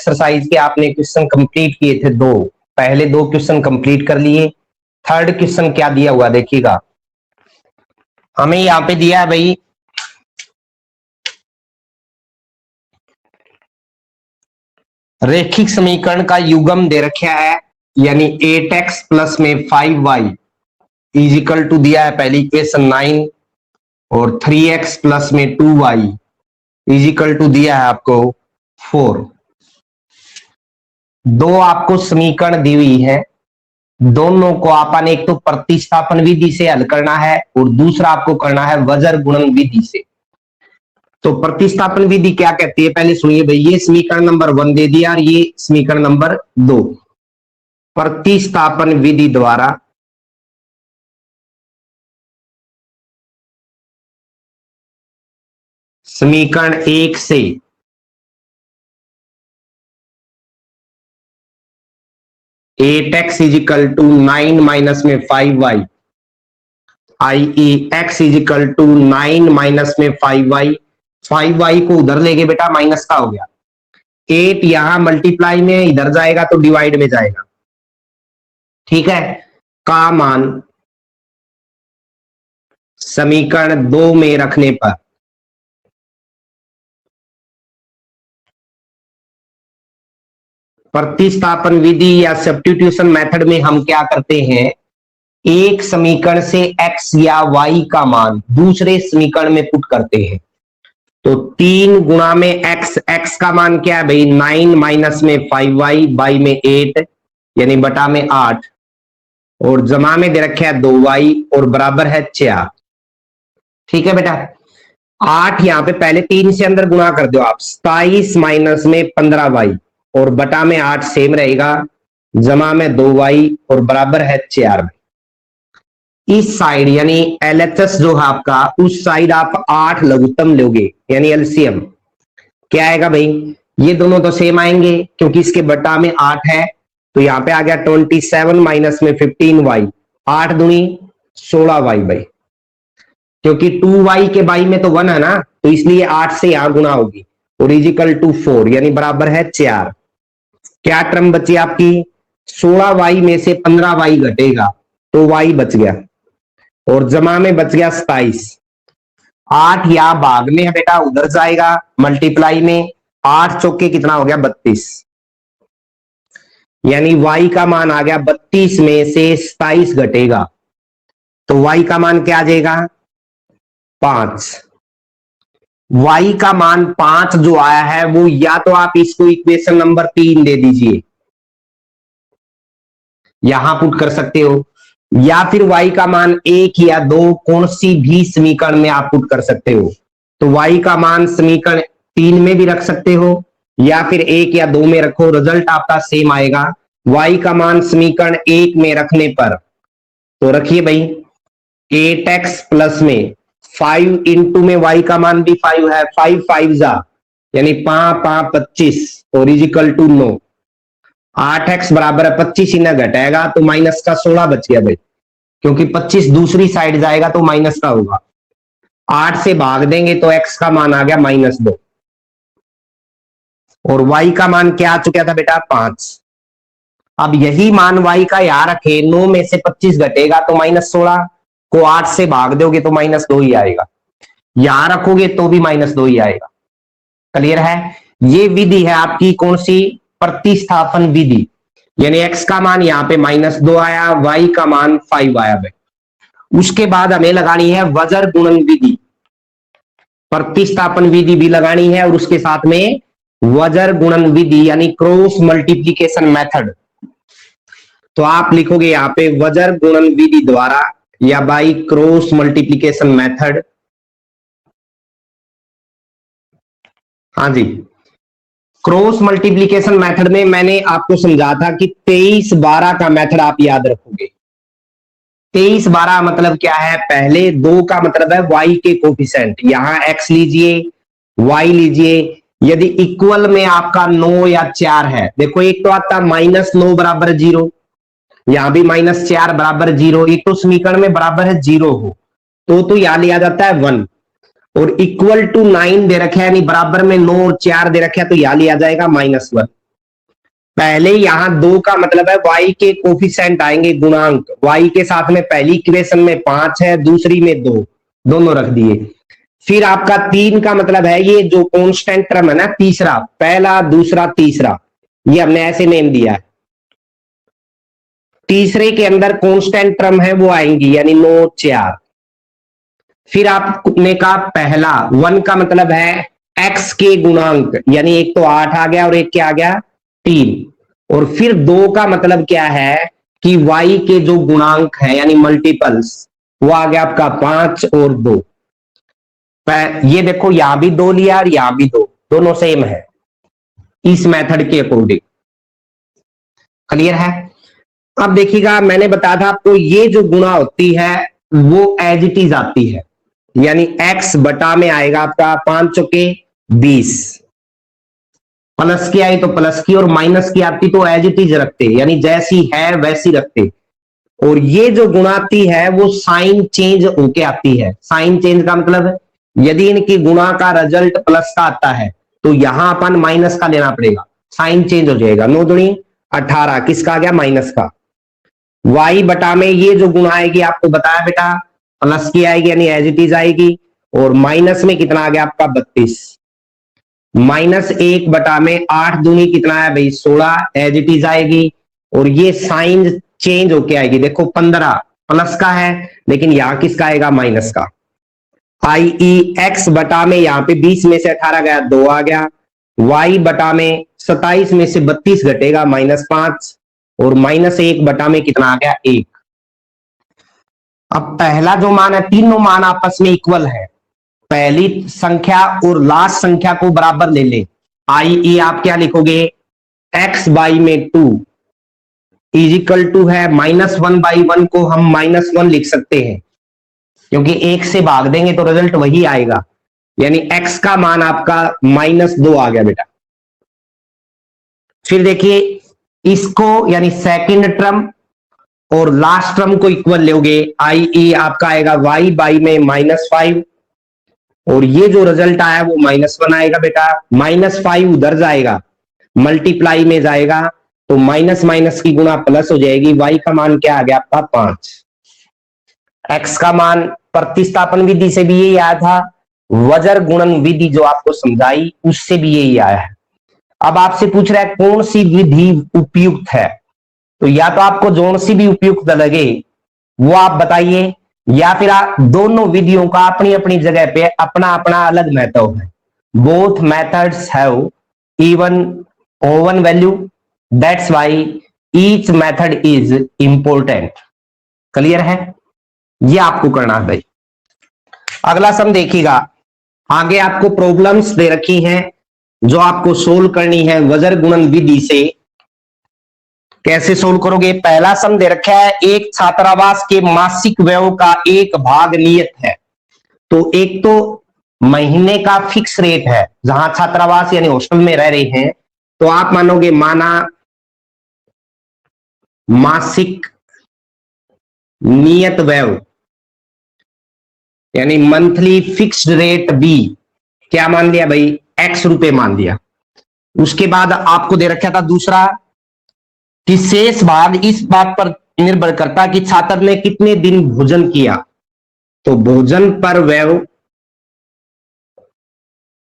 Exercise के आपने question complete किए थे दो, पहले दो क्वेश्चन कंप्लीट कर लिए। थर्ड क्वेश्चन क्या दिया हुआ देखिएगा, हमें यहां पे दिया है भाई रेखिक समीकरण का युग्म दे रखा है, यानी 8x प्लस में 5y इज इक्वल टू दिया है पहली इक्वेशन 9 और 3x प्लस में 2y इज इक्वल टू दिया है आपको 4। दो आपको समीकरण दी हुई है, दोनों को आपने एक तो प्रतिस्थापन विधि से हल करना है और दूसरा आपको करना है वज्र गुणन विधि से। तो प्रतिस्थापन विधि क्या कहती है पहले सुनिए भाई, ये समीकरण नंबर 1 दे दिया और ये समीकरण नंबर 2। प्रतिस्थापन विधि द्वारा समीकरण 1 से एट x is equal to 9 minus में 5y आई x is equal to 9 minus में 5y, 5y को उधर ले गए बेटा माइनस का हो गया, 8 यहां मल्टीप्लाई में इधर जाएगा तो डिवाइड में जाएगा, ठीक है। का मान समीकरण 2 में रखने पर प्रतिस्थापन विधि या सब्स्टिट्यूशन मेथड में हम क्या करते हैं, एक समीकरण से x या y का मान दूसरे समीकरण में पुट करते हैं। तो 3 गुणा में x का मान क्या है भाई 9 माइनस में 5y बाई में 8 यानी बटा में 8 और जमा में दे रखे है 2y और बराबर है 4, ठीक है बेटा। 8 यहां पे पहले 3 से अंदर गुणा कर दो आप, 27 माइनस में 15y और बटा में 8 सेम रहेगा, जमा में 2y और बराबर है 4। इस साइड यानी LHS जो है आपका, उस साइड आप 8 लघुत्तम लोगे यानी एलसीएम क्या आएगा भाई, ये दोनों तो सेम आएंगे क्योंकि इसके बटा में 8 है, तो यहां पे आ गया 27 माइनस में 15y, 8 दूनी 16y भाई, क्योंकि 2y के बाई में तो 1 है ना, तो इसलिए 8 से यहां गुणा होगी और इज इक्वल टू 4 यानी बराबर है 4। क्या टर्म बची आपकी, 16y में से 15y घटेगा तो y बच गया और जमा में बच गया 27। 8 या भाग में है बेटा उधर जाएगा मल्टीप्लाई में, 8 चौके कितना हो गया 32, यानी y का मान आ गया 32 में से 27 घटेगा तो y का मान क्या आ जाएगा 5। y का मान 5 जो आया है वो या तो आप इसको इक्वेशन नंबर 3 दे दीजिए, यहां पुट कर सकते हो, या फिर y का मान 1 या 2 कौन सी भी समीकरण में आप पुट कर सकते हो। तो y का मान समीकरण 3 में भी रख सकते हो या फिर 1 या 2 में रखो, रिजल्ट आपका सेम आएगा। y का मान समीकरण 1 में रखने पर तो रखिए भाई 8x प्लस में 5 इंटू में y का मान भी 5 है, 5 5 जा यानी 5 5 25 और इज इक्वल टू 9, 8x बराबर है 25 इन्हें घटाएगा तो माइनस का 16 बच गया भाई, क्योंकि 25 दूसरी साइड जाएगा तो माइनस का होगा, 8 से भाग देंगे तो x का मान आ गया -2 और y का मान क्या आ चुका था बेटा 5। अब यही मान y का यहां रखे, 9 में से 25 घटेगा तो -16 को 8 से भाग दोगे तो -2 ही आएगा, यहां रखोगे तो भी -2 ही आएगा। क्लियर है, ये विधि है आपकी कौन सी, प्रतिस्थापन विधि, यानी x का मान यहां पे -2 आया, y का मान 5 आया भाई। उसके बाद हमें लगानी है वज्र गुणन विधि, प्रतिस्थापन विधि भी लगानी है और उसके साथ में वज्र गुणन विधि यानी क्रॉस मल्टीप्लीकेशन मेथड। तो आप लिखोगे यहां पे वज्र गुणन विधि द्वारा या बाई क्रॉस मल्टीप्लीकेशन मेथड। हाँ जी, क्रॉस मल्टीप्लीकेशन मेथड में मैंने आपको समझा था कि 23 12 का मेथड आप याद रखोगे। 23 12 मतलब क्या है, पहले 2 का मतलब है y के कोफिशिएंट, यहां x लीजिए y लीजिए, यदि इक्वल में आपका 9 या 4 है, देखो एक तो आता -9 बराबर 0, यहां भी -4 बराबर 0, एक तो समीकरण में बराबर है 0 हो तो यहां लिया जाता है 1 और इक्वल टू 9 दे रखे है यानी बराबर में 9 और 4 दे रखे है तो यहां लिया जाएगा -1। पहले यहां 2 का मतलब है y के कोफिशिएंट आएंगे, गुणांक। y के साथ में पहली इक्वेशन में 5 है, दूसरी में 2, दोनों रख दिए। फिर आपका 3 का मतलब है ये जो कांस्टेंट टर्म है ना, तीसरा, पहला दूसरा तीसरा, ये हमने ऐसे नेम दिया है। तीसरे के अंदर कांस्टेंट टर्म है वो आएंगी, यानी 9 4। फिर आपने कहा पहला 1 का मतलब है x के गुणांक, यानी एक तो 8 आ गया और एक क्या आ गया 3। और फिर 2 का मतलब क्या है कि y के जो गुणांक है यानी मल्टीपल्स, वो आ गया आपका 5 और 2। ये देखो यहां भी 2 लिया और यहां भी 2, दोनों सेम है इस मेथड के अकॉर्डिंग। क्लियर है? अब देखिएगा, मैंने बताया था आपको ये जो गुणा होती है वो एज इट इज आती है, यानी x बटा में आएगा आपका 5 चौके 20, प्लस की आई तो प्लस की और माइनस की आती तो एज इट इज रखते, यानी जैसी है वैसी रखते। और ये जो गुणाती है वो साइन चेंज होके आती है। साइन चेंज का मतलब यदि इनकी गुणा का रिजल्ट प्लस का आता है तो यहां अपन माइनस का लेना पड़ेगा, साइन चेंज हो जाएगा। 9 दूनी 18, किसका आ गया माइनस का। y बटा में ये जो गुणा आएगी आपको बताया बेटा, प्लस की आएगी यानी एज इट इज आएगी, और माइनस में कितना आ गया आपका 32, माइनस 1 बटा में 8 दूनी कितना है भाई 16, एज इट इज आएगी। और ये साइन चेंज होके आएगी, देखो 15 प्लस का है लेकिन यहां किसका आएगा माइनस का। आई ई एक्स बटा में यहां पे 20 में से 18 गया 2 आ गया, y बटा में 27 में से 32 घटेगा -5, और -1 बटा में कितना आ गया 1। अब पहला जो मान है, तीनों मान आपस में इक्वल है, पहली संख्या और लास्ट संख्या को बराबर ले ले। आई ई आप क्या लिखोगे, x बाई में 2 इज इक्वल टू है -1/1 को हम -1 लिख सकते हैं, क्योंकि 1 से भाग देंगे तो रिजल्ट वही आएगा, यानी x का मान आपका -2 आ गया बेटा। फिर देखिए इसको, यानी सेकंड टर्म और लास्ट टर्म को इक्वल लोगे, आई ई आपका आएगा y बाई में -5, और ये जो रिजल्ट आया वो -1 आएगा बेटा। -5 उधर जाएगा, मल्टीप्लाई में जाएगा तो माइनस माइनस की गुणा प्लस हो जाएगी। y का मान क्या आ गया आपका 5। x का मान प्रतिस्थापन विधि से भी यही आया था, वज्र गुणन विधि जो आपको समझाई उससे भी यही आया है। अब आपसे पूछ रहा है कौन सी विधि उपयुक्त है, तो या तो आपको जोन सी भी उपयुक्त लगे वो आप बताइए, या फिर दोनों विधियों का अपनी अपनी जगह पे अपना अपना अलग महत्व है। Both methods have even oven value, that's why each method is important. Clear है? ये आपको करना है भाई। अगला सम देखिएगा, आगे आपको प्रॉब्लम्स दे रखी हैं जो आपको सोल्व करनी है वज्र गुणन विधि से। कैसे सोल्व करोगे? पहला सम दे रखा है, एक छात्रावास के मासिक व्यय का एक भाग नियत है। तो एक तो महीने का फिक्स रेट है, जहां छात्रावास यानी हॉस्टल में रह रहे हैं, तो आप मानोगे माना मासिक नियत व्यय, यानी मंथली फिक्स्ड रेट बी, क्या मान लिया भाई x रुपए मान लिया। उसके बाद आपको दे रखा था दूसरा कि शेष भाग इस बात पर निर्भर करता कि छात्र ने कितने दिन भोजन किया, तो भोजन पर व्यय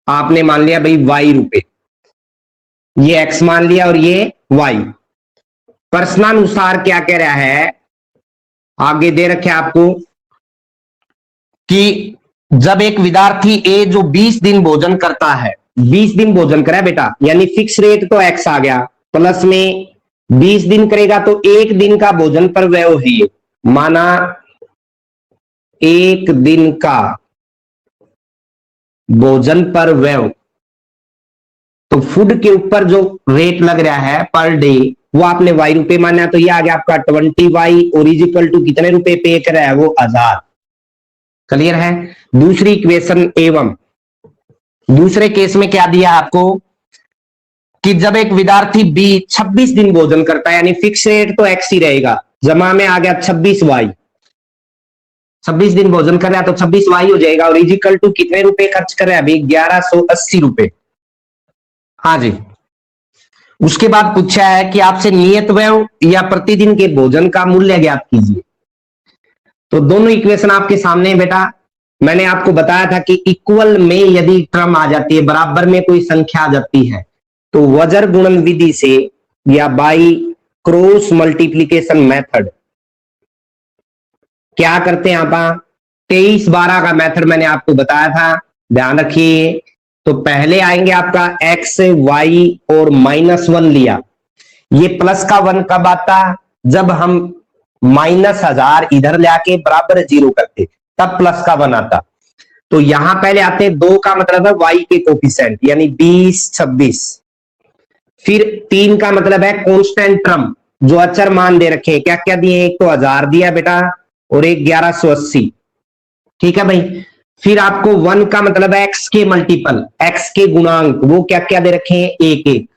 आपने मान लिया भाई y रुपए, ये x मान लिया और ये y। प्रश्नानुसार क्या कह रहा है, आगे दे रखे आपको कि जब एक विद्यार्थी ए जो 20 दिन भोजन करता है, 20 दिन भोजन करा बेटा, यानी फिक्स रेट तो x आ गया, प्लस में 20 दिन करेगा तो एक दिन का भोजन पर व्यय है ये, माना एक दिन का भोजन पर व्यय, तो फूड के ऊपर जो रेट लग रहा है पर डे वो आपने y रुपए माना, तो ये आ गया आपका 20y, और इज इक्वल टू कितने रुपए पे कर रहा है वो 1000। क्लियर है? दूसरी इक्वेशन एवं दूसरे केस में क्या दिया आपको कि जब एक विद्यार्थी बी 26 दिन भोजन करता है, यानी फिक्स रेट तो x ही रहेगा, जमा में आ गया 26y, 26 दिन भोजन कर रहा है तो 26y हो जाएगा, और इज इक्वल टू कितने रुपए खर्च कर रहा है अभी 1180 रुपए। हाँ जी, उसके बाद पूछा है कि आपसे नियत व्यय या प्रतिदिन के भोजन का मूल्य ज्ञात कीजिए। तो दोनों इक्वेशन आपके सामने है बेटा। मैंने आपको बताया था कि इक्वल में यदि टर्म आ जाती है, बराबर में कोई संख्या आ जाती है, तो वजर गुणन विधि से या बाई क्रॉस मल्टीप्लीकेशन मेथड क्या करते हैं आप 23-12 का मेथड मैंने आपको बताया था, ध्यान रखिए। तो पहले आएंगे आपका एक्स वाई और -1 लिया। ये प्लस का 1 कब आता? जब हम -1000 इधर लाके बराबर 0 करते, तब प्लस का 1 आता। तो यहां पहले आते हैं 2 का मतलब है वाई के कोफिशिएंट, यानी 20, 26। फिर 3 का मतलब है कांस्टेंट टर्म, जो अचर मान दे रखे हैं। क्या क्या दिए? एक तो 1000 दिया बेटा और एक 1180। ठीक है भाई। फिर आपको 1 का मतलब है एक्स के मल्टीपल, एक्स के गुणांक, वो क्या क्या दे रखे हैं? एक एक।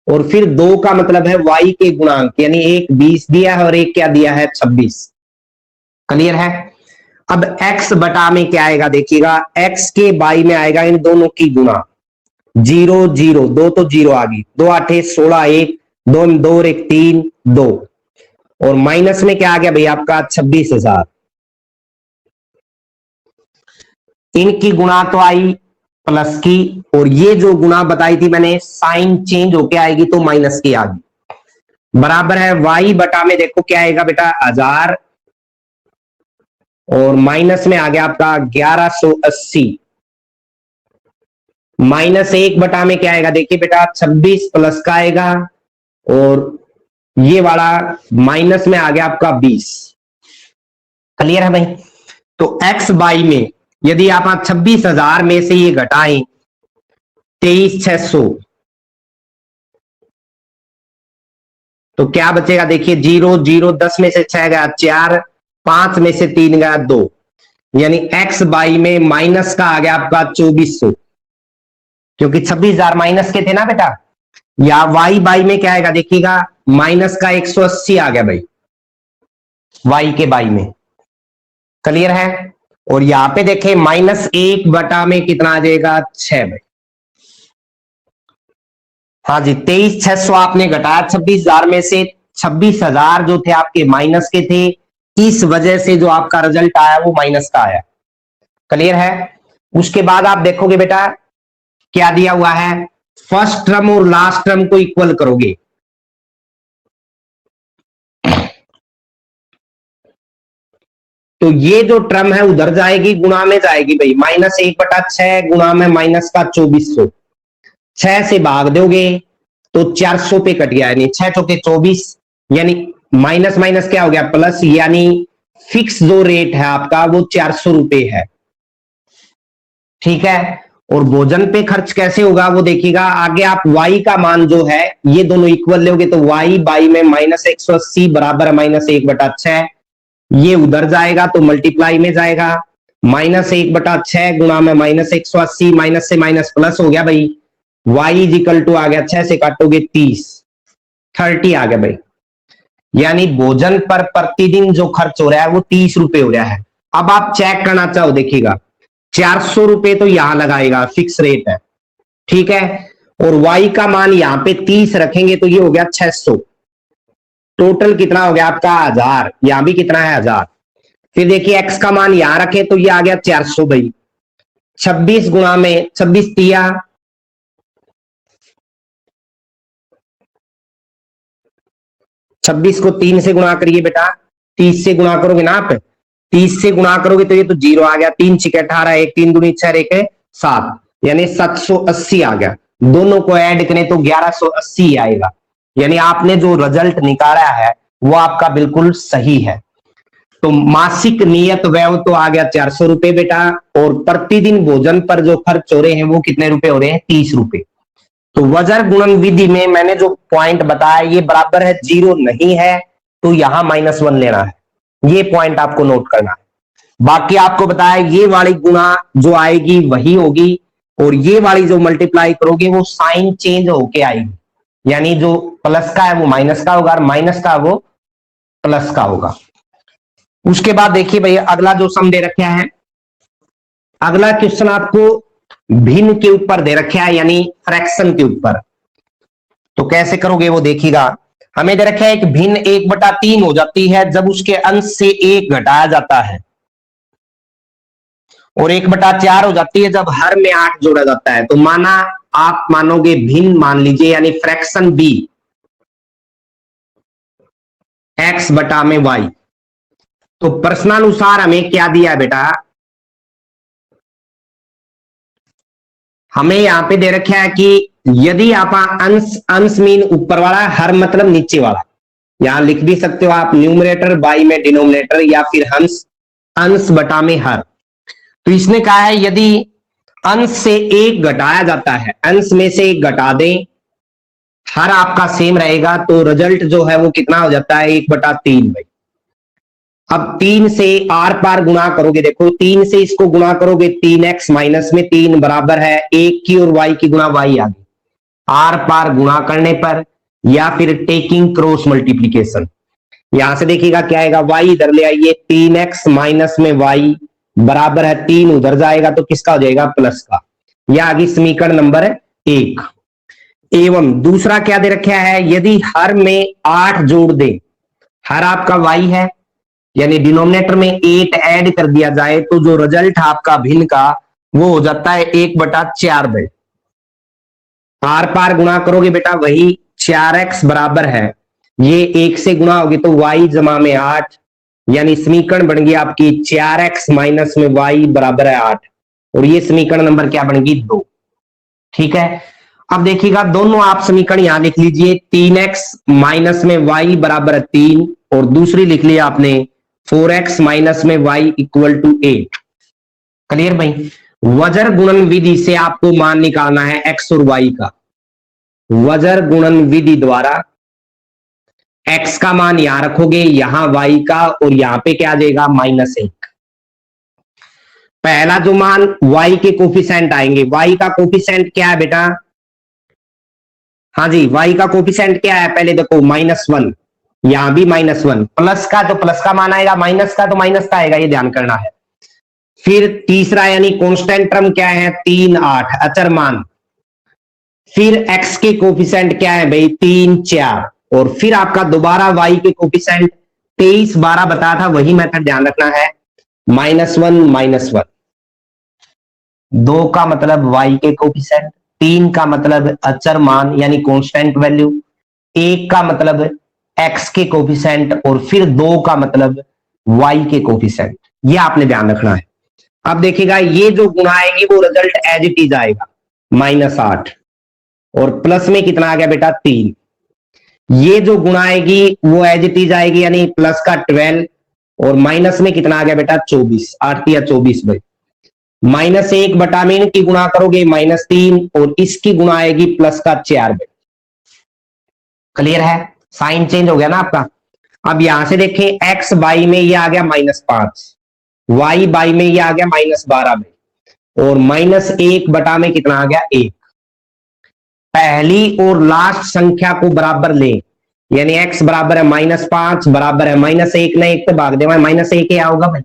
और फिर 2 का मतलब है वाई के गुणांक, यानी एक 20 दिया है और एक क्या दिया है? 26। क्लियर है? अब x बटा में क्या आएगा देखिएगा, x के बाई में आएगा इन दोनों की गुणा। 0 0 2 तो 0 आ गई, 2 8 16, 1 2 2 और 1 3 2। और माइनस में क्या आ गया भाई आपका? 26,000। इनकी गुणा तो आई प्लस की, और ये जो गुणा बताई थी मैंने साइन चेंज होके आएगी तो माइनस की आ गई। बराबर है y बटा में देखो क्या आएगा बेटा? 1000 और माइनस में आ गया आपका 1180। -1 बटा में क्या आएगा देखिए बेटा? 26 प्लस का आएगा और ये वाला माइनस में आ गया आपका 20। क्लियर है भाई? तो x बाई में यदि आप 26,000 में से ये घटाएं 23,600, तो क्या बचेगा देखिए? 0 0 10 में से 6 गया 4, 5 में से 3 गया 2, यानी x बाई में माइनस का आ गया आपका 2400, क्योंकि 26,000 माइनस के थे ना बेटा। या y बाई में क्या आएगा देखिएगा? माइनस का 180 आ गया भाई y के बाई में। क्लियर है? और यहां पे देखें -1 बटा में कितना आ जाएगा? 6 भाई। हाँ जी, 23,600 आपने घटाया 26,000 में से, 26,000 जो थे आपके माइनस के थे, इस वजह से जो आपका रिजल्ट आया वो माइनस का आया। क्लियर है? उसके बाद आप देखोगे बेटा क्या दिया हुआ है, फर्स्ट टर्म और लास्ट टर्म को इक्वल करोगे। तो ये जो टर्म है उधर जाएगी, गुणा में जाएगी भाई। -1/6 गुणा में माइनस का 2400, 6 से भाग दोगे तो 400 पे कट गया, यानी 6 चौके 24, यानी माइनस माइनस क्या हो गया? प्लस, यानी फिक्स जो रेट है आपका वो 400 रुपए है। ठीक है? और भोजन पे खर्च कैसे होगा वो देखिएगा आगे। आप y का मान जो है ये दोनों इक्वल लोगे तो y बाई में -180 बराबर है -1/6। ये उधर जाएगा तो मल्टीप्लाई में जाएगा, -1/6 गुणा में -180, माइनस से माइनस प्लस हो गया भाई। y इज इक्वल टू आ गया 6 से काटोगे 30 आ गया भाई। यानी भोजन पर प्रतिदिन जो खर्च हो रहा है वो 30 रुपए हो रहा है। अब आप चेक करना चाहो देखिएगा, 400 रुपए तो यहां लगाएगा, फिक्स रेट है। ठीक है? और y का मान यहां पे 30 रखेंगे तो ये हो गया 600। टोटल कितना हो गया आपका? 1000। यहां भी कितना है? 1000। फिर देखिए x का मान यहां रखे तो ये आ गया 400 भाई। 26 गुणा में 26 तिया 26 को 3 से गुणा करिए बेटा, 30 से गुणा करोगे ना आप, 30 से गुणा करोगे तो ये तो 0 आ गया। 3 6 18, 1 3 दूनी 6, 1 7, यानी 780 आ गया। दोनों को ऐड करें तो 1180 आएगा। यानी आपने जो रिजल्ट निकाला है वो आपका बिल्कुल सही है। तो मासिक नियत व्यय तो आ गया 400 रुपए बेटा, और प्रतिदिन भोजन पर जो खर्च हो रहे हैं वो कितने रुपए हो रहे हैं? 30 रुपए। तो वजर गुणन विधि में मैंने जो पॉइंट बताया ये बराबर है 0 नहीं है तो यहां -1 लेना है। ये पॉइंट आपको नोट करना है। बाकी आपको बताया ये वाली गुणा जो आएगी वही होगी, और ये वाली जो मल्टीप्लाई करोगे वो साइन चेंज होके आएगी, यानी जो प्लस का है वो माइनस का होगा और माइनस का वो प्लस का होगा। उसके बाद देखिए भैया अगला जो सम दे रखा है, अगला क्वेश्चन आपको भिन्न के ऊपर दे रखा है, यानी फ्रैक्शन के ऊपर। तो कैसे करोगे वो देखिएगा। हमें दे रखा है कि भिन्न 1/3 हो जाती है जब उसके अंश से 1 घटाया जाता है, और 1/4 हो जाती है जब हर में 8 जोड़ा जाता है। तो माना आप मानोगे भिन्न मान लीजिए, यानी फ्रैक्शन बी x बटा में y। तो प्रश्नानुसार हमें क्या दिया है बेटा, हमें यहां पे दे रखा है कि यदि आप अंश अंश मीन ऊपर वाला, हर मतलब नीचे वाला, यहां लिख भी सकते हो आप न्यूमरेटर बाई में डिनोमिनेटर, या फिर अंश अंश बटा में हर। तो इसने कहा है यदि अंश से 1 घटाया जाता है, अंश में से 1 घटा दें, हर आपका सेम रहेगा, तो रिजल्ट जो है वो कितना हो जाता है 1/3 भाई। अब 3 से आर पार गुणा करोगे, देखो 3 से इसको गुणा करोगे, 3x माइनस में 3 बराबर है 1 की, और y की गुणा y आ गई आर पार गुणा करने पर, या फिर टेकिंग क्रॉस मल्टीप्लीकेशन। यहां से देखिएगा क्या आएगा, y इधर ले आइए, 3x माइनस में y बराबर है 3, उधर जाएगा तो किसका हो जाएगा, प्लस का। यह आ गई समीकरण नंबर 1। एवं दूसरा क्या दे रखा है, यदि हर में 8 जोड़ दे, हर आपका y है, यानी डिनोमिनेटर में 8 ऐड कर दिया जाए, तो जो रिजल्ट आपका भिन्न का वो हो जाता है 1/4 भाई। आर पार गुणा करोगे बेटा, वही 4x बराबर है, ये 1 से गुणा होगी तो y जमा में 8, यानी समीकरण बन गई आपकी 4x माइनस में y बराबर है 8, और ये समीकरण नंबर क्या बन गई 2। ठीक है, अब देखिएगा दोनों आप समीकरण यहां लिख लीजिए, 3x माइनस में y बराबर है 3, और दूसरी लिख लिया आपने 4x माइनस में y इक्वल टू 8। क्लियर भाई। वजर गुणन विधि से आपको मान निकालना है x और y का। वजर गुणन विधि द्वारा x का मान यहां रखोगे, यहां y का, और यहां पे क्या आ जाएगा -1। पहला जो मान y के कोफिशिएंट आएंगे, y का कोफिशिएंट क्या है बेटा, हाँ जी y का कोफिशिएंट क्या है, पहले देखो -1, यहां भी -1, प्लस का तो प्लस का मान आएगा, माइनस का तो माइनस का आएगा, ये ध्यान करना है। फिर तीसरा यानी कांस्टेंट टर्म क्या है, 3 8 अचर मान। फिर x के कोफिशिएंट क्या है भाई, 3 4, और फिर आपका दोबारा y के कोफिशिएंट 23 12 बताया था, वही मेथड ध्यान रखना है, -1 -1। 2 का मतलब y के कोफिशिएंट, 3 का मतलब अचर मान यानी कांस्टेंट वैल्यू, 1 का मतलब x के कोफिशिएंट, और फिर 2 का मतलब y के कोफिशिएंट। ये आपने ध्यान रखना है। अब देखिएगा ये जो गुणा आएगी वो रिजल्ट एज इट इज आएगा, -8, और प्लस में कितना आ गया बेटा 3। ये जो गुणा आएगी वो एज इट इज आएगी, यानी प्लस का 12, और माइनस में कितना आ गया बेटा 24, 8 या 24 भाई। -1 बटा में इनकी गुणा करोगे -3, और इसकी गुणा आएगी प्लस का 4 भाई। क्लियर है, साइन चेंज हो गया ना आपका। अब यहां से देखें x बाई में ये आ गया -5, y बाई में ये आ गया -12 में, और -1 बटा में कितना आ गया 1। पहली और लास्ट संख्या को बराबर लें, यानी x बराबर है -5 बराबर है -1, ने 1 पे भाग दे, -1 क्या होगा भाई,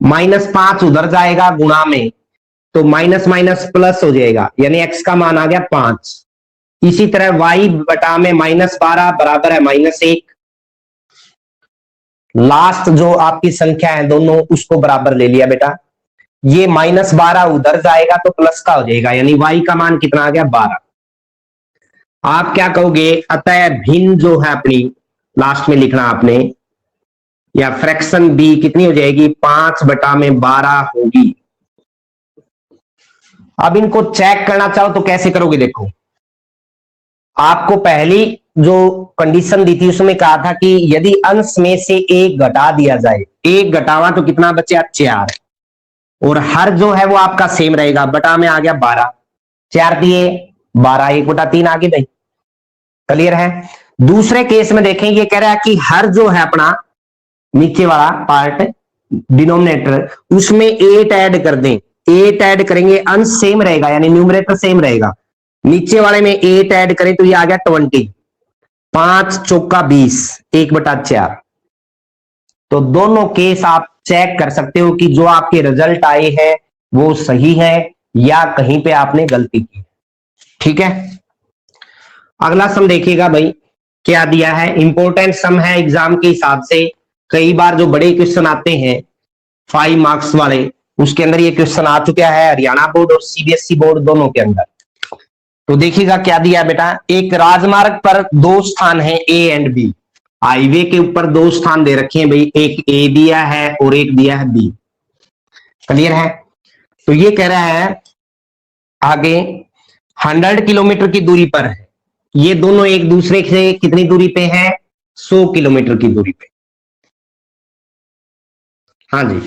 -5 उधर जाएगा गुणा में, तो माइनस माइनस प्लस हो जाएगा, यानी x का मान आ गया 5। इसी तरह y बटा में -12 बराबर है -1, लास्ट जो आपकी संख्या है दोनों उसको बराबर ले लिया बेटा, ये -12 उधर जाएगा तो प्लस का हो जाएगा, यानी y का मान कितना आ गया 12। आप क्या कहोगे, अतः भिन्न जो है अपनी लास्ट में लिखना आपने, या फ्रैक्शन b कितनी हो जाएगी 5 बटा में 12 होगी। अब इनको चेक करना चाहो तो कैसे करोगे, देखो आपको पहली जो कंडीशन दी थी उसमें कहा था कि यदि अंश में से 1 घटा दिया जाए, 1 घटावा तो कितना बचा 4, और हर जो है वो आपका सेम रहेगा, बटा में आ गया 12, 4 दिए 12, 1/3 आ गई भाई। क्लियर है। दूसरे केस में देखें, ये कह रहा है कि हर जो है अपना नीचे वाला पार्ट डिनोमिनेटर, उसमें 8 ऐड कर दें, 8 ऐड करेंगे, अंश सेम रहेगा यानी न्यूमरेटर सेम रहेगा, नीचे वाले में 8 ऐड करें तो ये आ गया 20, 5 चौका 20, 1/4। तो दोनों केस आप चेक कर सकते हो कि जो आपके रिजल्ट आए हैं वो सही है या कहीं पे आपने गलती की। ठीक है, अगला सम देखिएगा भाई, क्या दिया है, इंपॉर्टेंट सम है एग्जाम के हिसाब से। कई बार जो बड़े क्वेश्चन आते हैं 5 मार्क्स वाले, उसके अंदर ये क्वेश्चन आ चुका है हरियाणा बोर्ड और सीबीएसई बोर्ड दोनों के अंदर। तो देखिएगा क्या दिया है बेटा, एक राजमार्ग पर दो स्थान है ए एंड बी। हाईवे के ऊपर दो स्थान दे रखे हैं भाई, एक ए दिया है और एक दिया है बी। क्लियर है? तो ये कह रहा है आगे 100 किलोमीटर की दूरी पर है, ये दोनों एक दूसरे से कितनी दूरी पे है, 100 किलोमीटर की दूरी पे। हाँ जी,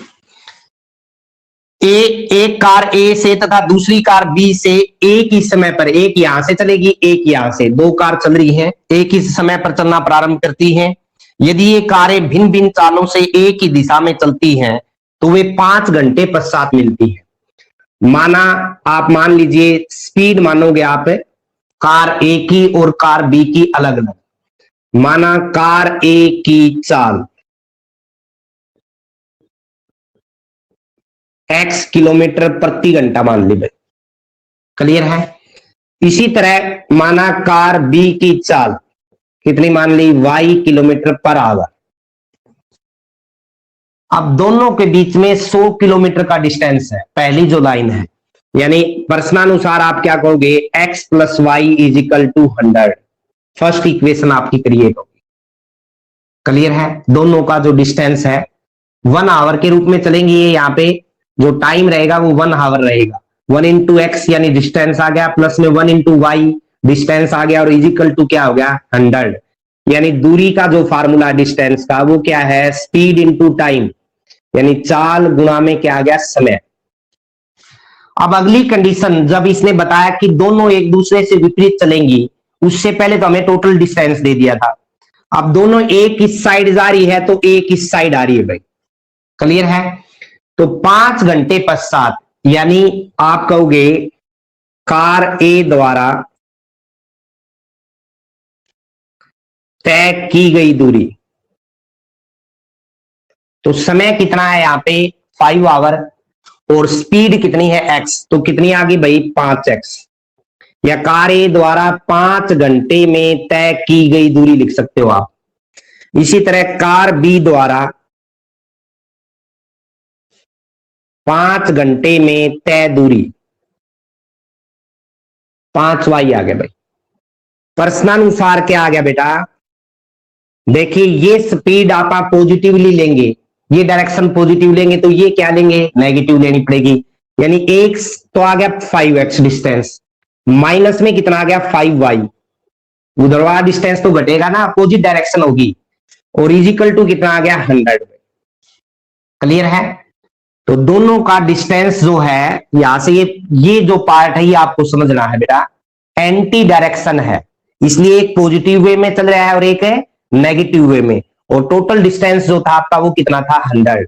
एक कार ए से तथा दूसरी कार बी से एक ही समय पर, एक यहां से चलेगी एक यहां से, दो कार चल रही हैं, एक ही समय पर चलना प्रारंभ करती हैं। यदि ये कारें भिन्न भिन्न चालों से एक ही दिशा में चलती हैं तो वे 5 घंटे पश्चात मिलती है। माना आप मान लीजिए स्पीड मानोगे आप कार ए की और कार बी की अलग अलग। माना कार ए की चाल x किलोमीटर प्रति घंटा मान ली भाई। क्लियर है? इसी तरह माना कार बी की चाल कितनी मान ली, y किलोमीटर पर आवर। अब दोनों के बीच में 100 किलोमीटर का डिस्टेंस है, पहली जो लाइन है, यानी प्रश्नानुसार आप क्या कहोगे, x plus y is equal to 100। First equation आपकी क्रिएट होगी। क्लियर है? दोनों का जो डिस्टेंस है 1 आवर के रूप में चलेंगे, ये यहाँ पे जो टाइम रहेगा वो 1 आवर रहेगा। 1 इंटू एक्स यानी डिस्टेंस आ गया, प्लस में 1 इंटू वाई डिस्टेंस आ गया, और इजिकल टू क्या हो गया 100। यानी दूरी का जो फार्मूला डिस्टेंस का वो क्या है, स्पीड इंटू टाइम, यानी चाल गुणा में क्या आ गया, समय। अब अगली कंडीशन, जब इसने बताया कि दोनों एक दूसरे से विपरीत चलेंगी, उससे पहले तो हमें टोटल डिस्टेंस दे दिया था। अब दोनों एक इस साइड जा रही है तो एक इस साइड आ रही है भाई। क्लियर है? तो 5 घंटे पश्चात, यानी आप कहोगे कार ए द्वारा तय की गई दूरी, तो समय कितना है यहां पे 5 आवर, और स्पीड कितनी है x, तो कितनी आ गई भाई 5x। या कार ए द्वारा 5 घंटे में तय की गई दूरी लिख सकते हो आप। इसी तरह कार बी द्वारा 5 घंटे में तय दूरी, 5y आ गया भाई। प्रश्नानुसार क्या आ गया बेटा, देखिए ये स्पीड आप पॉजिटिवली लेंगे, ये डायरेक्शन पॉजिटिव लेंगे तो ये क्या लेंगे, नेगेटिव लेनी पड़ेगी। यानी एक तो आ गया 5x डिस्टेंस, माइनस में कितना आ गया 5y, उधर वाला डिस्टेंस तो घटेगा ना, अपोजिट डायरेक्शन होगी, और इजिकल टू कितना आ गया 100। क्लियर है? तो दोनों का डिस्टेंस जो है यहां से ये जो पार्ट है ये आपको समझना है बेटा, एंटी डायरेक्शन है, इसलिए एक पॉजिटिव वे में चल रहा है और एक है नेगेटिव वे में, और टोटल डिस्टेंस जो था आपका वो कितना था 100।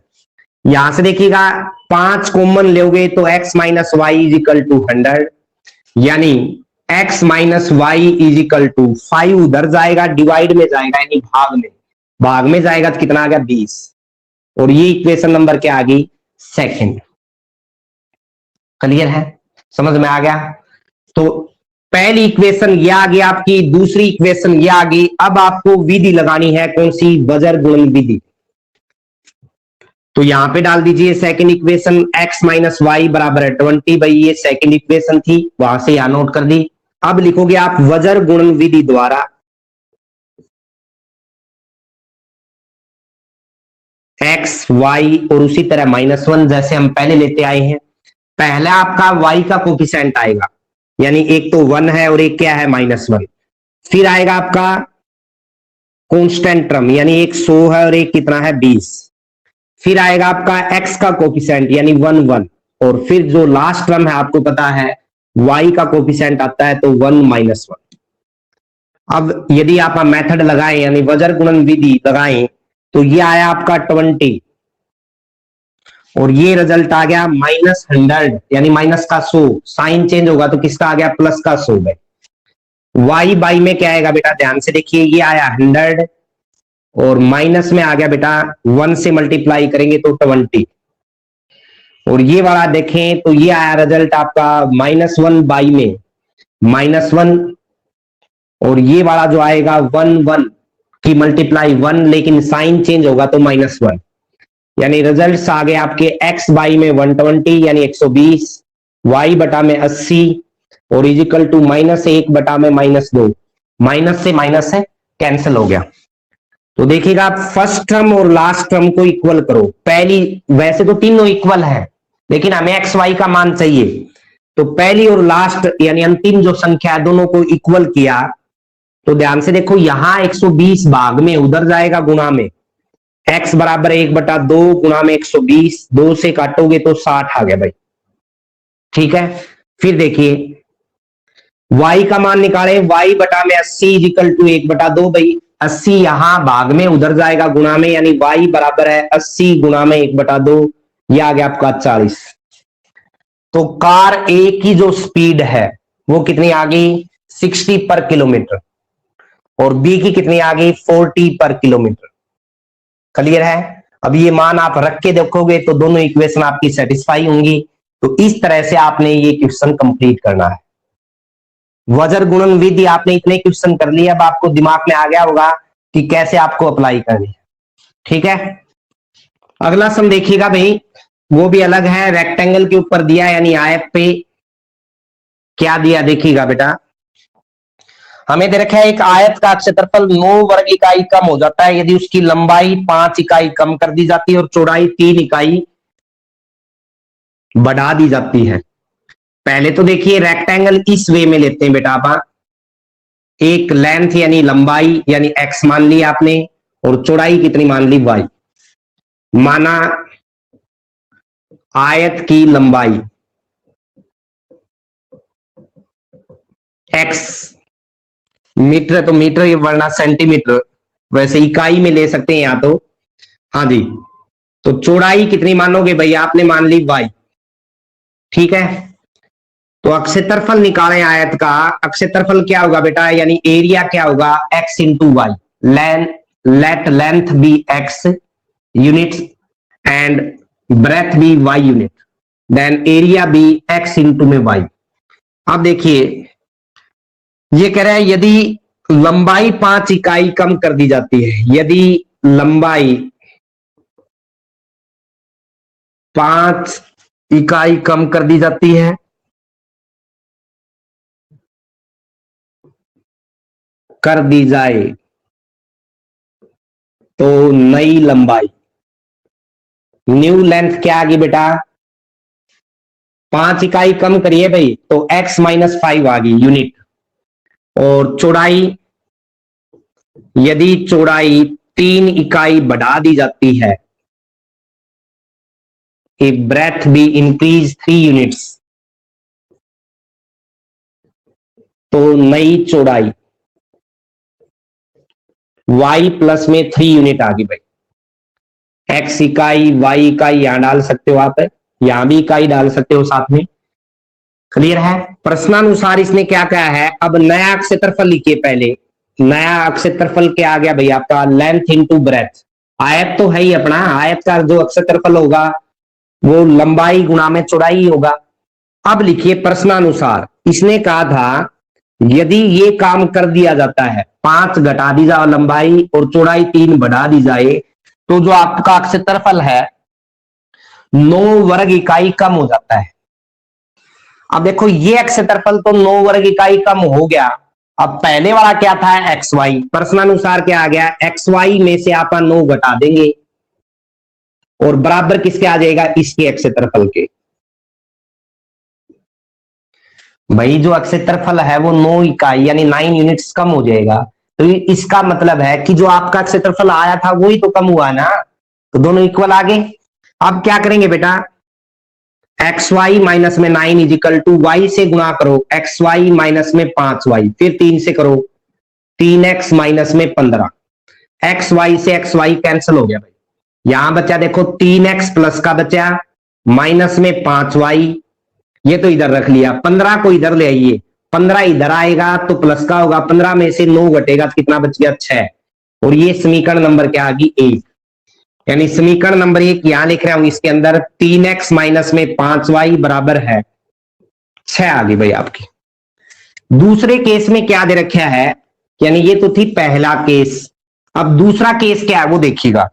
यहां से देखिएगा 5 कॉमन लोगे तो x minus y is equal to 100, यानी x minus y is equal to 5 उधर जाएगा, डिवाइड में जाएगा यानी भाग में जाएगा तो कितना आ गया 20, और ये इक्वेशन नंबर क्या आ गई, सेकंड। क्लियर है? समझ में आ गया? तो पहली इक्वेशन ये आ गई आपकी, दूसरी इक्वेशन ये आ गई। अब आपको विधि लगानी है, कौन सी, वज्र गुणन विधि। तो यहां पे डाल दीजिए second equation, x minus y बराबर है 20 भाई, ये सेकंड इक्वेशन थी, वहां से यहां नोट कर दी। अब लिखोगे आप वज्र गुणन विधि द्वारा x y और उसी तरह -1 जैसे हम पहले लेते आए हैं। पहला आपका y का कोफिशिएंट आएगा, यानी एक तो 1 है और एक क्या है -1। फिर आएगा आपका कांस्टेंट टर्म, यानी एक 100 है और एक कितना है 20। फिर आएगा आपका x का कोफिशिएंट यानी 1 1, और फिर जो लास्ट टर्म है आपको पता है y का कोफिशिएंट आता है तो 1 -1। अब यदि आप मेथड लगाएं यानी वज्र गुणन विधि लगाएं तो ये आया आपका 20, और ये रिजल्ट आ गया -100 यानी माइनस का 100, साइन चेंज होगा तो किसका आ गया प्लस का 100 है। y बाई में क्या आएगा बेटा, ध्यान से देखिए, ये आया 100 और माइनस में आ गया बेटा 1 से मल्टीप्लाई करेंगे तो 20, और ये वाला देखें तो ये आया रिजल्ट आपका -1 बाई में -1 और ये वाला जो आएगा 1 की मल्टीप्लाई 1, लेकिन साइन चेंज होगा तो -1, यानी रिजल्ट्स आ गए आपके x बाई में 120 यानी 120, y बटा में 80 और इजिकल टू -1 बटा में -2, माइनस से माइनस है कैंसिल हो गया। तो देखिएगा आप फर्स्ट टर्म और लास्ट टर्म को इक्वल करो। पहली, वैसे तो तीनों इक्वल है लेकिन हमें एक्स वाई का मान चाहिए, तो पहली और लास्ट यानी अंतिम जो संख्या है दोनों को इक्वल किया। तो ध्यान से देखो यहां 120 भाग में उधर जाएगा गुणा में, x बराबर 1/2 गुणा में 120, 2 से काटोगे तो 60 आ गया भाई। ठीक है, फिर देखिए y का मान निकाले, y बटा में 80 इजिकल टू 1/2 भाई। 80 यहां भाग में उधर जाएगा गुणा में, यानी y बराबर है 80 गुणा में 1/2, यह आ गया आपका 40। तो कार A की जो स्पीड है वो कितनी आ गई 60 पर किलोमीटर और B की कितनी आ गई 40 पर किलोमीटर। क्लियर है? अब ये मान आप रख के देखोगे तो दोनों इक्वेशन आपकी सेटिस्फाई होंगी। तो इस तरह से आपने ये क्वेश्चन कंप्लीट करना है। वज्र गुणन विधि आपने इतने क्वेश्चन कर लिए, अब आपको दिमाग में आ गया होगा कि कैसे आपको अप्लाई करनी है। ठीक है, अगला सम देखिएगा भाई, वो भी अलग है, रेक्टेंगल के ऊपर दिया यानी आयत पे क्या दिया देखिएगा बेटा। हमें दे रखा है एक आयत का क्षेत्रफल 9 वर्ग इकाई कम हो जाता है यदि उसकी लंबाई 5 इकाई कम कर दी जाती है और चौड़ाई 3 इकाई बढ़ा दी जाती है। पहले तो देखिए रेक्टेंगल इस वे में लेते हैं बेटा आप, एक लेंथ यानी लंबाई यानी x मान ली आपने और चौड़ाई कितनी मान ली y। माना आयत की लंबाई x, मीटर तो मीटर ये वरना सेंटीमीटर, वैसे इकाई में ले सकते हैं यहां तो। हाँ जी, तो चौड़ाई कितनी मानोगे भाई, आपने मान ली y। ठीक है, तो अक्षेत्रफल निकालें आयत का। अक्षेत्रफल क्या होगा बेटा, यानी एरिया क्या होगा x into y. Let length be x units and breadth be y unit, then area be x into में y। अब देखिए ये कह रहा है यदि लंबाई 5 इकाई कम कर दी जाती है, यदि लंबाई 5 इकाई कम कर दी जाती है कर दी जाए तो नई लंबाई, न्यू लेंथ क्या आ गई बेटा, 5 इकाई कम करिए भाई तो x -5 आ गई यूनिट। और चौड़ाई, यदि चौड़ाई 3 इकाई बढ़ा दी जाती है, if breadth be increase 3 units, तो नई चौड़ाई y प्लस में 3 यूनिट आ गई भाई। x इकाई y इकाई यहां डाल सकते हो आप, यहां भी इकाई डाल सकते हो साथ में। क्लियर है? प्रश्नानुसार इसने क्या कहा है, अब नया क्षेत्रफल लिखिए पहले। नया क्षेत्रफल क्या आ गया भाई आपका, लेंथ इंटू ब्रेथ। आयत तो है ही अपना, आयत का जो क्षेत्रफल होगा वो लंबाई गुणा में चौड़ाई होगा। अब लिखिए प्रश्नानुसार, इसने कहा था यदि ये काम कर दिया जाता है, 5 घटा दी जाए लंबाई और चौड़ाई 3 बढ़ा दी जाए, तो जो आपका क्षेत्रफल है 9 वर्ग इकाई कम हो जाता है। अब देखो ये क्षेत्रफल तो 9 वर्ग इकाई कम हो गया। अब पहले वाला क्या था एक्स वाई, प्रश्नानुसार क्या आ गया, एक्स वाई में से आप 9 घटा देंगे और बराबर किसके आ जाएगा, इसके क्षेत्रफल के। भाई जो क्षेत्रफल है वो 9 इकाई यानी 9 यूनिट्स कम हो जाएगा। तो इसका मतलब है कि जो आपका क्षेत्रफल आया था वही तो कम हुआ ना, तो दोनों इक्वल आ गए। अब क्या करेंगे बेटा, एक्स वाई माइनस में 9 इजिकल टू वाई से गुणा करो, एक्स वाई माइनस में 5y, फिर 3 से करो 3x माइनस में 15। एक्स वाई से एक्स वाई कैंसिल हो गया भाई। यहां बचा देखो 3x प्लस का बचा माइनस में 5y, ये तो इधर रख लिया। 15 को इधर ले आइए, 15 इधर आएगा तो प्लस का होगा, 15 में से 9 घटेगा तो कितना बच गया 6। और ये समीकरण नंबर क्या आ गई 1, यानी समीकरण नंबर 1 यहां लिख रहा हूं, इसके अंदर 3x माइनस में 5y बराबर है 6 आ गई भाई आपकी। दूसरे केस में क्या दे रखा है, यानी ये तो थी पहला केस। अब दूसरा केस क्या है वो देखिएगा।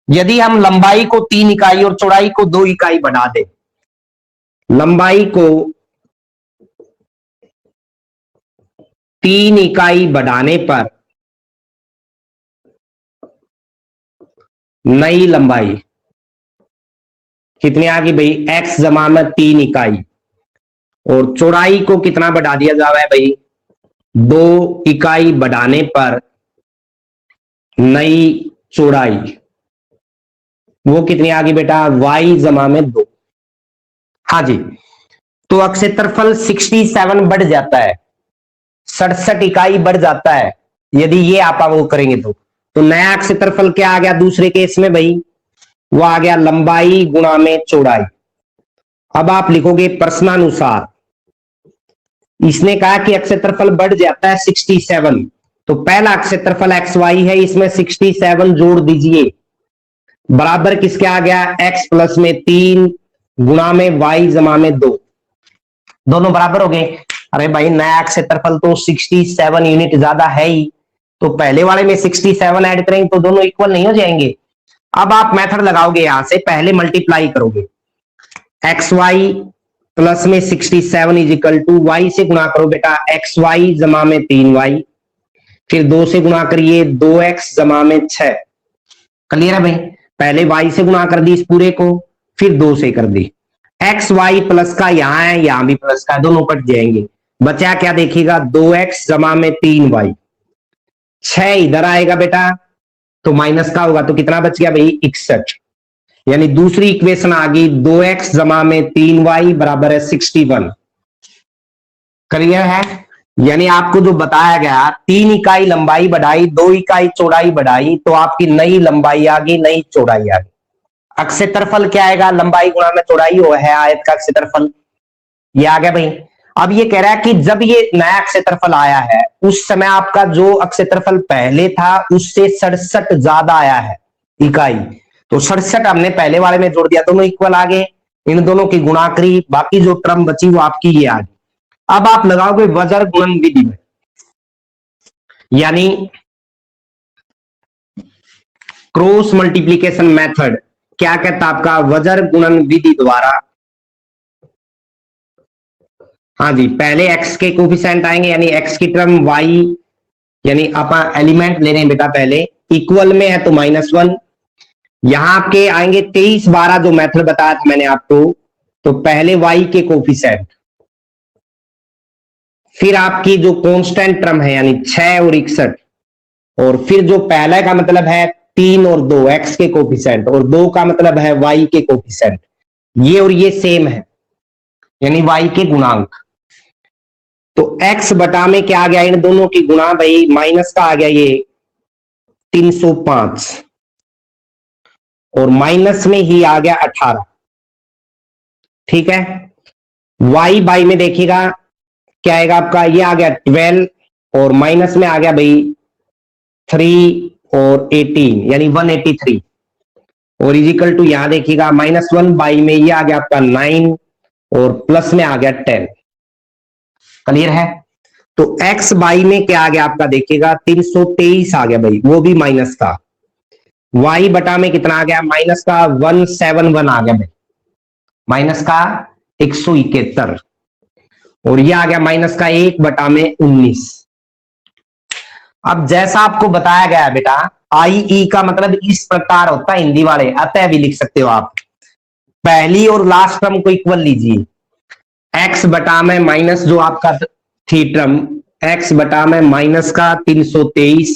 यदि हम लंबाई को 3 इकाई और चौड़ाई को 2 इकाई बढ़ा दें, लंबाई को 3 इकाई बढ़ाने पर नई लंबाई कितनी आ गई भाई, x जमा में 3 इकाई, और चौड़ाई को कितना बढ़ा दिया जा रहा है भाई, 2 इकाई बढ़ाने पर नई चौड़ाई, वो कितनी आ गई बेटा, y जमा में 2। हाँ जी, तो क्षेत्रफल 67 बढ़ जाता है, 67 इकाई बढ़ जाता है यदि ये आप वो करेंगे तो नया क्षेत्रफल क्या आ गया दूसरे केस में भाई, वो आ गया लंबाई गुणा में चौड़ाई। अब आप लिखोगे प्रश्नानुसार, इसने कहा कि क्षेत्रफल बढ़ जाता है 67, तो पहला क्षेत्रफल एक्स वाई है, इसमें 67 जोड़ दीजिए, बराबर किसके आ गया, x प्लस में 3 गुणा में y जमा में 2, दोनों बराबर हो गए। अरे भाई नया क्षेत्रफल तो 67 यूनिट ज्यादा है ही, तो पहले वाले में 67 ऐड करेंगे तो दोनों इक्वल नहीं हो जाएंगे। अब आप मेथड लगाओगे, यहां से पहले मल्टीप्लाई करोगे, एक्स वाई प्लस में 67 इज इक्वल टू वाई से गुणा करो बेटा, एक्स वाई जमा में 3y, फिर 2 से गुणा करिए 2x जमा में 6। क्लियर है भाई, पहले y से गुणा कर दी इस पूरे को, फिर 2 से कर दी, एक्स वाई प्लस का यहां है, यहां भी प्लस का, दोनों कट जाएंगे, बचा क्या देखिएगा, 2x जमा में 3y, 6 इधर आएगा बेटा तो माइनस का होगा, तो कितना बच गया भाई 61, यानी दूसरी इक्वेशन आ गई 2x जमा में 3y बराबर है 61। क्लियर है, यानी आपको जो बताया गया 3 इकाई लंबाई बढ़ाई, 2 इकाई चौड़ाई बढ़ाई, तो आपकी नई लंबाई आ गई, नई चौड़ाई आ गई। क्षेत्रफल क्या आएगा, लंबाई गुणा में चौड़ाई वो है आयत का क्षेत्रफल, ये आ गया भाई। अब ये कह रहा है कि जब ये नया क्षेत्रफल आया है उस समय आपका जो क्षेत्रफल पहले था उससे 67 ज्यादा आया है इकाई, तो 67 हमने पहले वाले में जोड़ दिया, दोनों इक्वल आ गए, इन दोनों की गुणा करी, बाकी जो टर्म बची वो आपकी ये आ गई। अब आप लगाओगे वजर गुणन विधि में, यानी क्रॉस मल्टीप्लीकेशन मेथड क्या कहता है आपका, वजर गुणन विधि द्वारा, हाँ जी, पहले x के कोफिशिएंट आएंगे, यानी x की टर्म y, यानी आप एलिमेंट ले रहे हैं बेटा, पहले इक्वल में है तो -1, यहां आपके आएंगे 23 12 जो मेथड बताया था मैंने आपको, तो पहले y के कोफिशिएंट, फिर आपकी जो कांस्टेंट टर्म है यानी 6 और 61, और फिर जो पहले का मतलब है 3 और 2 x के कोफिशिएंट, और 2 का मतलब है y के कोफिशिएंट, ये और ये सेम है यानी y के गुणांक, तो x बटा में क्या आ गया, इन दोनों की गुणा भाई, माइनस का आ गया ये 305, और माइनस में ही आ गया 18, ठीक है। y बाई में देखिएगा क्या आएगा आपका, ये आ गया 12, और माइनस में आ गया भाई 3 और 18 यानी 183, और इजिकल टू यहां देखिएगा -1 बाई में ये आ गया आपका 9, और प्लस में आ गया 10। क्लियर है, तो x बाई में क्या आ गया आपका देखिएगा 323 आ गया भाई, वो भी माइनस का, y बटा में कितना आ गया, माइनस का 171 आ गया भाई, माइनस का 171, और ये आ गया माइनस का 1 बटा में 19। अब जैसा आपको बताया गया है बेटा, आई ई का मतलब इस प्रकार होता है हिंदी वाले, अतः भी लिख सकते हो आप, पहली और लास्ट टर्म को इक्वल लीजिए, x बटा में माइनस जो आपका थी टर्म, x बटा में माइनस का 323,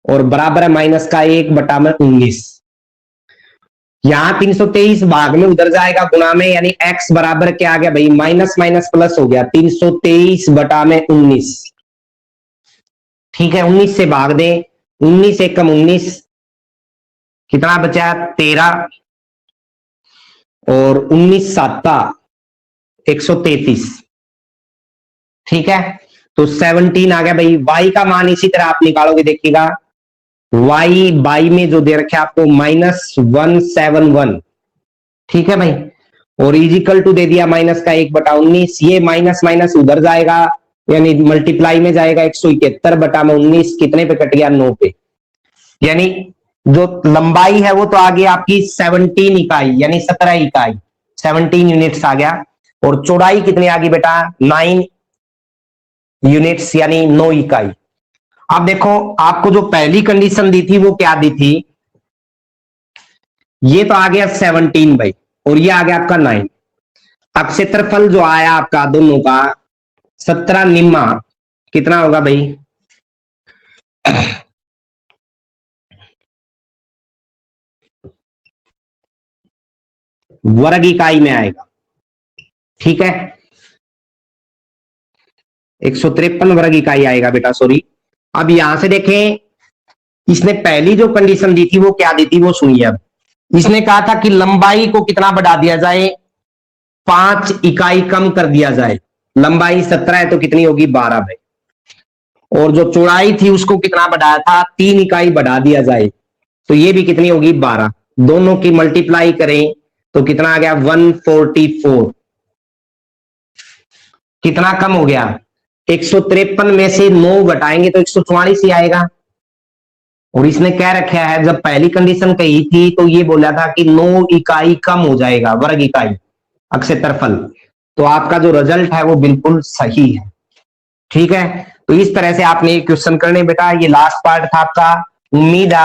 और बराबर है माइनस का 1 बटा में 19, यहां 323 भाग में उधर जाएगा गुणा में, यानी x बराबर क्या आ गया भाई, माइनस माइनस प्लस हो गया 323 बटा में 19, ठीक है। 19 से भाग दे, 19 से कम 19, कितना बचा 13, और 19 साता 133, ठीक है, तो 17 आ गया भाई। y का मान इसी तरह आप निकालोगे, देखिएगा y बाई में जो दे रखे आपको -171, ठीक है भाई, और इजिकल टू दे दिया माइनस का 1 बटा 19, ये माइनस माइनस उधर जाएगा यानी मल्टीप्लाई में जाएगा 171 बटा में 19 कितने पे कट गया 9 पे। यानी जो लंबाई है वो तो आ गई आपकी 17 इकाई यानी 17 इकाई 17 यूनिट्स आ गया। और चौड़ाई कितनी आ गई बेटा 9 यूनिट्स यानी 9 इकाई। अब देखो आपको जो पहली कंडीशन दी थी वो क्या दी थी, ये तो आ गया 17 भाई और ये आ गया आपका 9। अब क्षेत्रफल जो आया आपका दोनों का 17 निम्मा कितना होगा भाई वर्ग इकाई में आएगा। ठीक है 153 वर्ग इकाई आएगा बेटा सॉरी। अब यहां से देखें इसने पहली जो कंडीशन दी थी वो क्या दी थी वो सुनिए। अब इसने कहा था कि लंबाई को कितना बढ़ा दिया जाए 5 इकाई कम कर दिया जाए। लंबाई 17 है तो कितनी होगी 12 भाई। और जो चौड़ाई थी उसको कितना बढ़ाया था 3 इकाई बढ़ा दिया जाए तो ये भी कितनी होगी 12। दोनों की मल्टीप्लाई करें तो कितना आ गया 144। कितना कम हो गया 153 में से 9 घटाएंगे तो 144 ही आएगा। और इसने क्या रखा है जब पहली कंडीशन कही थी तो ये बोला था कि 9 इकाई कम हो जाएगा वर्ग इकाई क्षेत्रफल। तो आपका जो रिजल्ट है वो बिल्कुल सही है। ठीक है तो इस तरह से आपने ये क्वेश्चन करने बेटा। ये लास्ट पार्ट था आपका। उम्मीद है